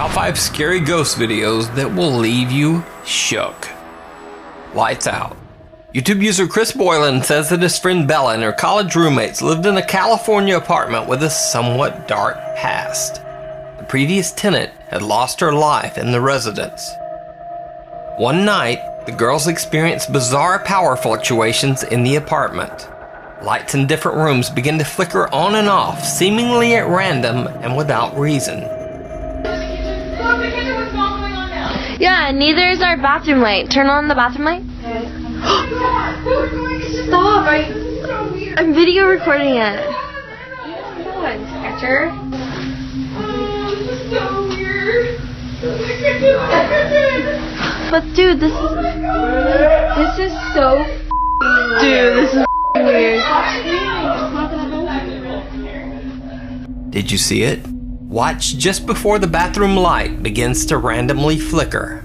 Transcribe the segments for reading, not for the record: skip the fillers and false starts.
Top 5 scary ghost videos that will leave you shook. Lights out. YouTube user Chris Boylan says that his friend Bella and her college roommates lived in a California apartment with a somewhat dark past. The previous tenant had lost her life in the residence. One night, the girls experienced bizarre power fluctuations in the apartment. Lights in different rooms began to flicker on and off, seemingly at random and without reason. Yeah, neither is our bathroom light. Turn on the bathroom light. Stop! I'm video recording it. Come on, Sketcher. This is so weird. But dude, this is so dude, this is weird. Did you see it? Watch just before the bathroom light begins to randomly flicker.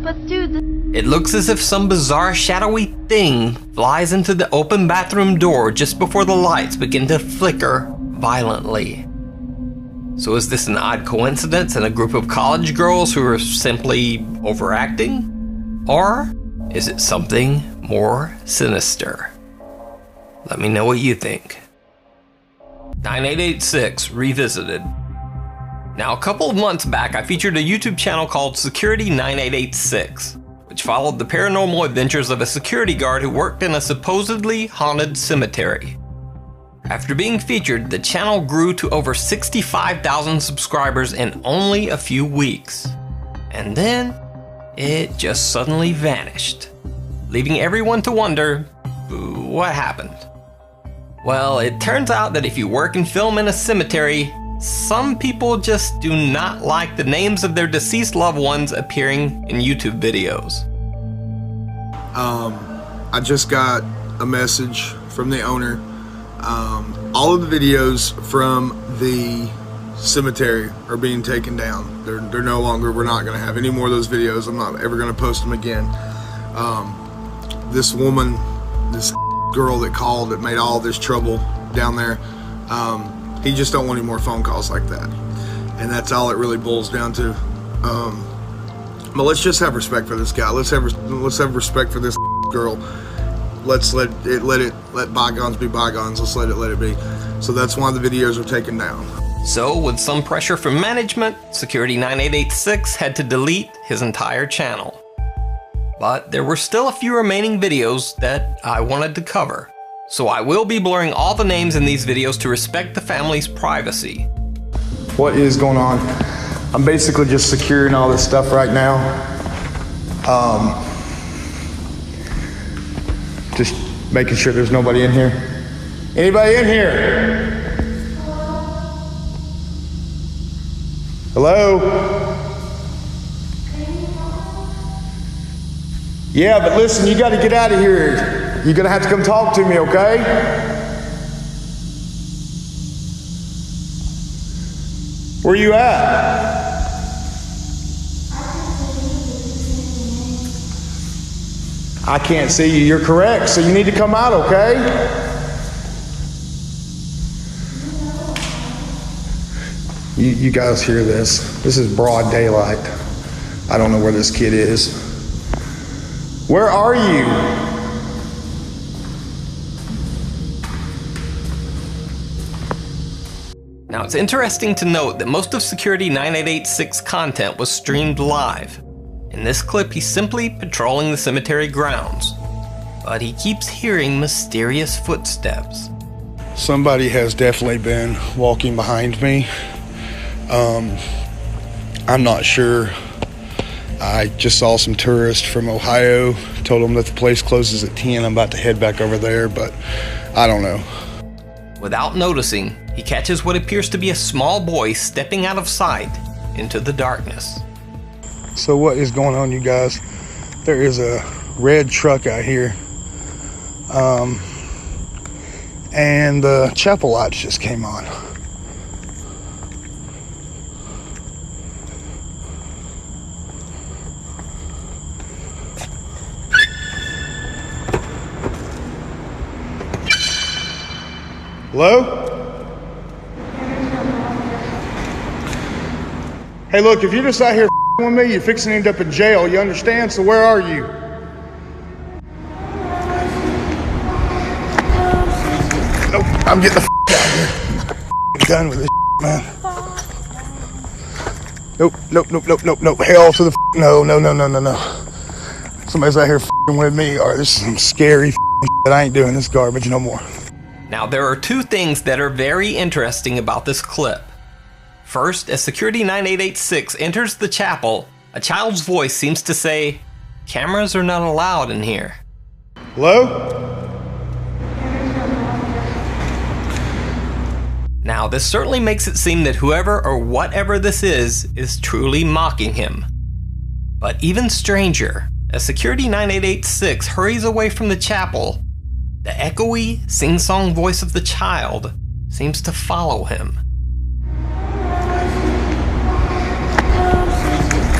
But dude, it looks as if some bizarre shadowy thing flies into the open bathroom door just before the lights begin to flicker violently. So is this an odd coincidence in a group of college girls who are simply overacting? Or is it something more sinister? Let me know what you think. 9886 Revisited. Now, a couple of months back, I featured a YouTube channel called Security 9886, which followed the paranormal adventures of a security guard who worked in a supposedly haunted cemetery. After being featured, the channel grew to over 65,000 subscribers in only a few weeks. And then, it just suddenly vanished, leaving everyone to wonder, what happened? Well, it turns out that if you work and film in a cemetery, some people just do not like the names of their deceased loved ones appearing in YouTube videos. I just got a message from the owner. All of the videos from the cemetery are being taken down. They're no longer, we're not going to have any more of those videos. I'm not ever going to post them again. This woman, this girl that called that made all this trouble down there, he just don't want any more phone calls like that. And that's all it really boils down to. But let's just have respect for this guy. Let's have respect for this girl. Let's let bygones be bygones. Let's let it be. So that's why the videos are taken down. So, with some pressure from management, Security 9886 had to delete his entire channel. But there were still a few remaining videos that I wanted to cover. So I will be blurring all the names in these videos to respect the family's privacy. What is going on? I'm basically just securing all this stuff right now. Just making sure there's nobody in here. Anybody in here? Hello? Yeah, but listen, you got to get out of here. You're going to have to come talk to me, okay? Where you at? I can't see you. You're correct, so you need to come out, okay? You guys hear this? This is broad daylight. I don't know where this kid is. Where are you? Now, it's interesting to note that most of Security 9886 content was streamed live. In this clip, he's simply patrolling the cemetery grounds, but he keeps hearing mysterious footsteps. Somebody has definitely been walking behind me. I'm not sure. I just saw some tourists from Ohio, told them that the place closes at 10. I'm about to head back over there, but I don't know. Without noticing, he catches what appears to be a small boy stepping out of sight into the darkness. So what is going on, you guys? There is a red truck out here. And the chapel lights just came on. Hello? Hey, look, if you're just out here with me, you're fixing to end up in jail, you understand? So where are you? Nope, I'm getting the out of here. I'm done with this man. Nope. Hell to the no. Somebody's out here with me, or this is some scary that I ain't doing this garbage no more. Now, there are two things that are very interesting about this clip. First, as Security 9886 enters the chapel, a child's voice seems to say, "Cameras are not allowed in here." Hello? Now, this certainly makes it seem that whoever or whatever this is truly mocking him. But even stranger, as Security 9886 hurries away from the chapel, the echoey, sing-song voice of the child seems to follow him.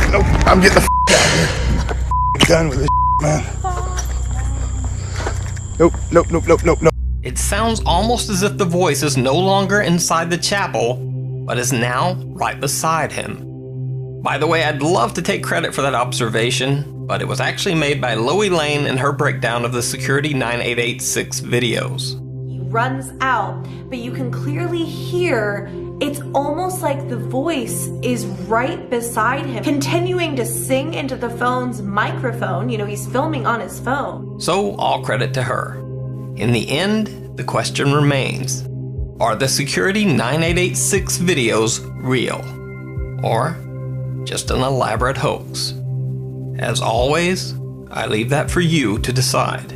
Nope, I'm getting the out of here. I'm done with this man. Nope. It sounds almost as if the voice is no longer inside the chapel, but is now right beside him. By the way, I'd love to take credit for that observation, but it was actually made by Loie Lane in her breakdown of the Security 9886 videos. He runs out, but you can clearly hear it's almost like the voice is right beside him, continuing to sing into the phone's microphone. You know, he's filming on his phone. So, all credit to her. In the end, the question remains, are the Security 9886 videos real? Or just an elaborate hoax? As always, I leave that for you to decide.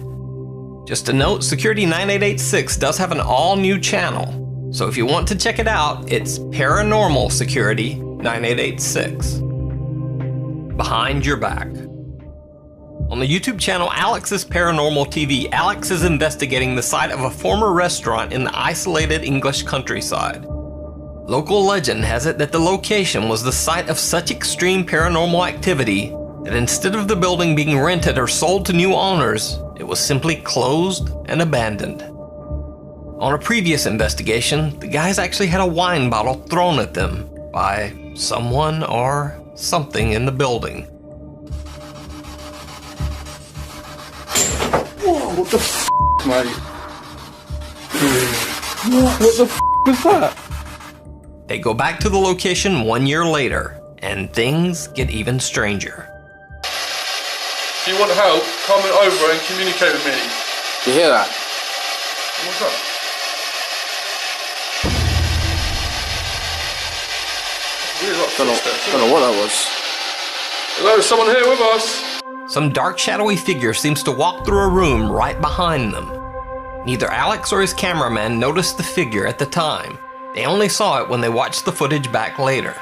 Just a note, Security 9886 does have an all-new channel, so if you want to check it out, it's Paranormal Security 9886. Behind Your Back. On the YouTube channel Alex's Paranormal TV, Alex is investigating the site of a former restaurant in the isolated English countryside. Local legend has it that the location was the site of such extreme paranormal activity that instead of the building being rented or sold to new owners, it was simply closed and abandoned. On a previous investigation, the guys actually had a wine bottle thrown at them by someone or something in the building. Whoa, what the f***, mate? What the f*** was that? They go back to the location 1 year later, and things get even stranger. If you want help, comment over and communicate with me. You hear that? What's that? Weird, like Don't know what that was. Hello, is someone here with us? Some dark shadowy figure seems to walk through a room right behind them. Neither Alex or his cameraman noticed the figure at the time. They only saw it when they watched the footage back later.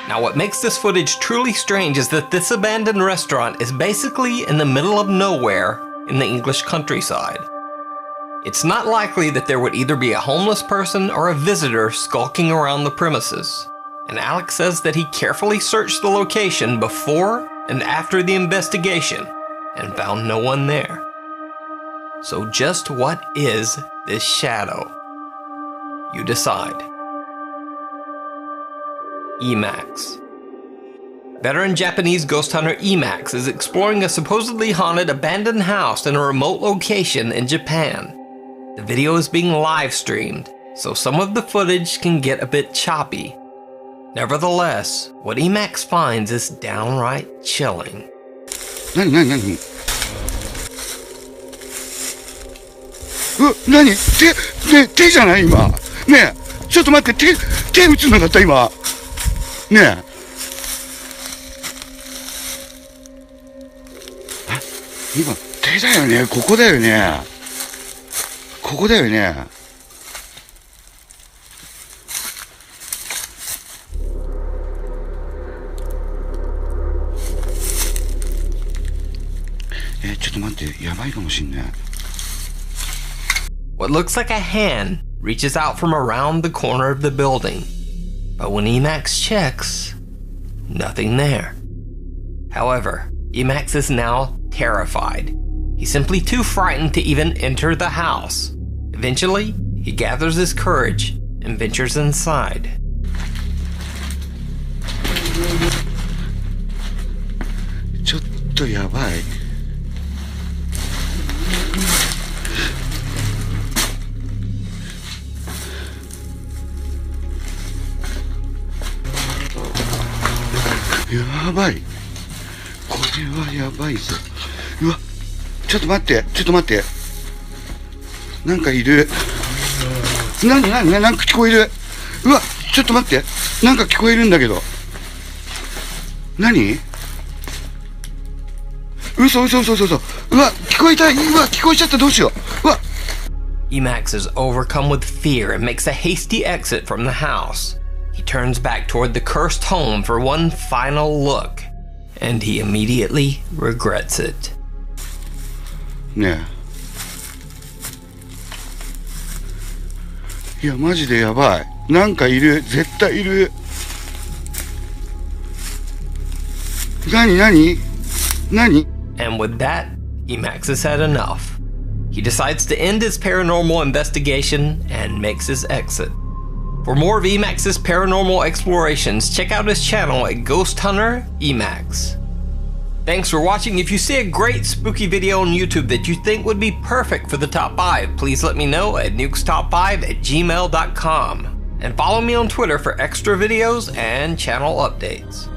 Now, what makes this footage truly strange is that this abandoned restaurant is basically in the middle of nowhere in the English countryside. It's not likely that there would either be a homeless person or a visitor skulking around the premises. And Alex says that he carefully searched the location before and after the investigation and found no one there. So just what is this shadow? You decide. Emax. Veteran Japanese ghost hunter Emax is exploring a supposedly haunted abandoned house in a remote location in Japan. The video is being live streamed, so some of the footage can get a bit choppy. Nevertheless, what Emax finds is downright chilling. 何手じゃない今ねえちょっと待って手打つのだった今ねえ今手だよねここだよねここだよねちょっと待ってやばいかもしんない What looks like a hand reaches out from around the corner of the building, but when Emax checks, nothing there. However, Emax is now terrified. He's simply too frightened to even enter the house. Eventually, He gathers his courage and ventures inside.ちょっとやばい。やばい。これはやばいぞ。うわ、ちょっと待って、ちょっと待って。なんかいる。なんか聞こえる。うわ、ちょっと待って。なんか聞こえるんだけど。何？嘘。うわ、聞こえた。うわ、聞こえちゃった。どうしよう。うわ。Emax is overcome with fear and makes a hasty exit from the house. He turns back toward the cursed home for one final look, and he immediately regrets it. ねえ。いや、マジでやばい。なんかいる。絶対いる。何 And with that, Emax has had enough. He decides to end his paranormal investigation and makes his exit. For more of Emax's paranormal explorations, check out his channel at Ghost Hunter Emax. Thanks for watching. If you see a great spooky video on YouTube that you think would be perfect for the top 5, please let me know at nukestop5@gmail.com. And follow me on Twitter for extra videos and channel updates.